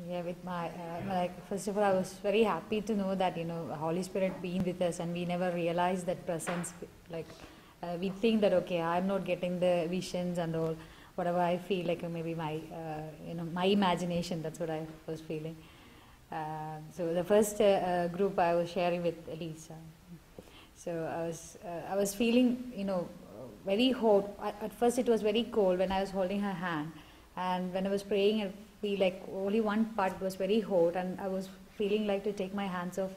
Yeah, with my like first of all, I was very happy to know that Holy Spirit being with us, and we never realized that presence. Like we think that okay, I'm not getting the visions and all. Whatever I feel like, maybe my my imagination. That's what I was feeling. So the first group I was sharing with Elisa. So I was feeling very hot. At first it was very cold when I was holding her hand, and when I was praying, I feel like only one part was very hot, and I was feeling like to take my hands off.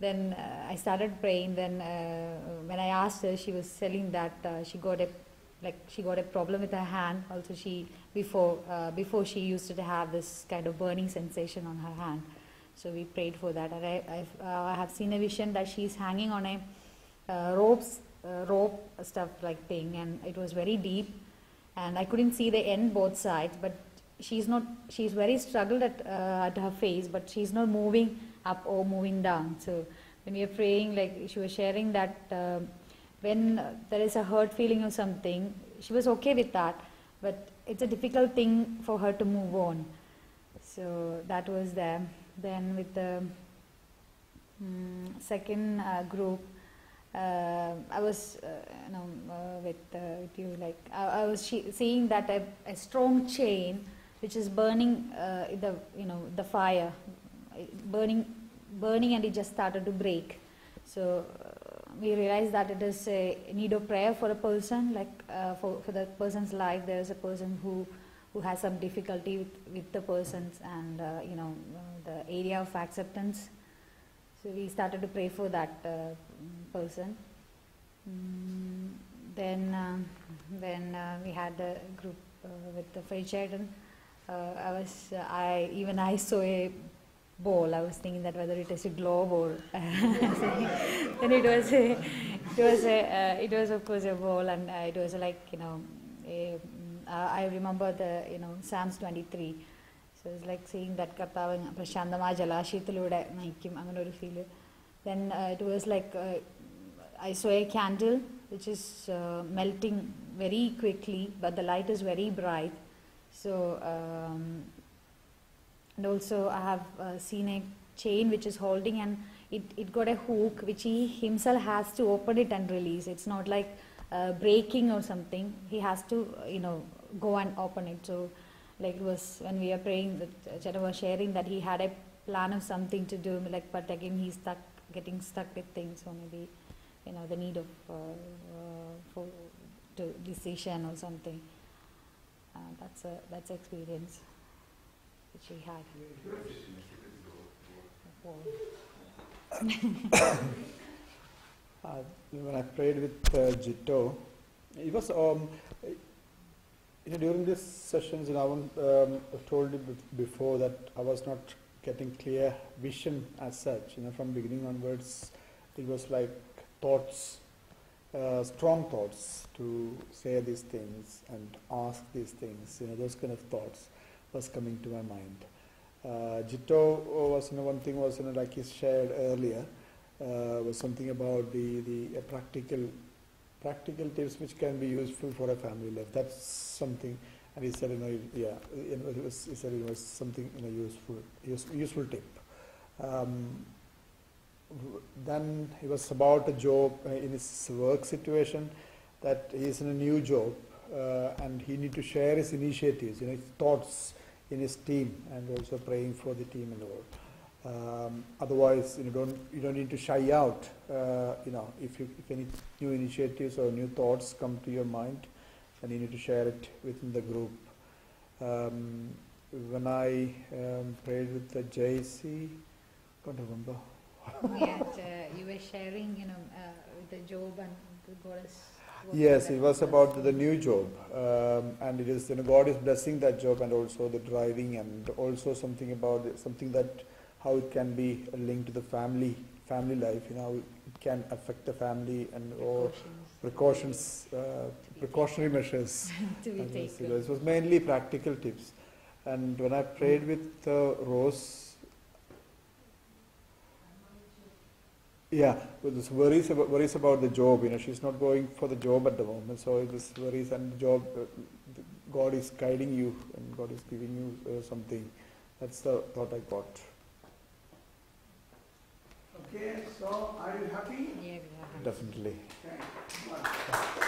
Then I started praying. Then when I asked her, she was telling that she got a problem with her hand. Also, she before she used to have this kind of burning sensation on her hand. So we prayed for that, and I have seen a vision that she's hanging on a rope stuff like thing, and it was very deep, and I couldn't see the end both sides, but she's very struggled at her face, but she's not moving up or moving down. So when we are praying, like she was sharing that when there is a hurt feeling or something, she was okay with that, but it's a difficult thing for her to move on. So that was there. Then with the second group, I was with you, like I was seeing that a strong chain which is burning the fire, burning, and it just started to break. So we realized that it is a need of prayer for a person, like for the person's life. There is a person who has some difficulty with the persons, and the area of acceptance. So we started to pray for that person. Then when we had the group with the Free Children, I saw a ball. I was thinking that whether it is a globe or then it was of course a ball, and it was like I remember the Psalms 23. So it's like seeing that Karthav Prashantamaya Jalashayathilude Naikkum angane oru feel. Then it was like I saw a candle which is melting very quickly, but the light is very bright. So and also I have seen a chain which is holding, and it got a hook which he himself has to open it and release. It's not like breaking or something. He has to go and open it. So like it was when we are praying, that Chana was sharing that he had a plan of something to do, like, but again he's getting stuck with things, or maybe the need of for decision or something. That's experience which he had. When I prayed with Jitto, it was during these sessions, I've told you before that I was not getting clear vision as such. From beginning onwards, it was like thoughts, strong thoughts to say these things and ask these things. Those kind of thoughts was coming to my mind. Jitto was, one thing was, like he shared earlier, was something about the practical tips which can be useful for a family life. That's something, and he said, he said it was something, useful tip. Then he was about a job in his work situation, that he is in a new job, and he need to share his initiatives, his thoughts in his team, and also praying for the team and all. Otherwise, you don't need to shy out. If any new initiatives or new thoughts come to your mind, then you need to share it within the group. When I prayed with the JC, can't remember. You were sharing, with the job and the goddess. Yes, it was about the new job, and it is God is blessing that job, and also the driving, and also something about something that how it can be linked to the family life. How it can affect the family, and or precautionary measures to be taken. It was mainly practical tips. And when I prayed with Rose. Yeah, with this worries about the job. She's not going for the job at the moment. So this worries and the job, God is guiding you, and God is giving you something That's the thought I got. Okay, so are you happy? Yeah, we are. Definitely. Okay.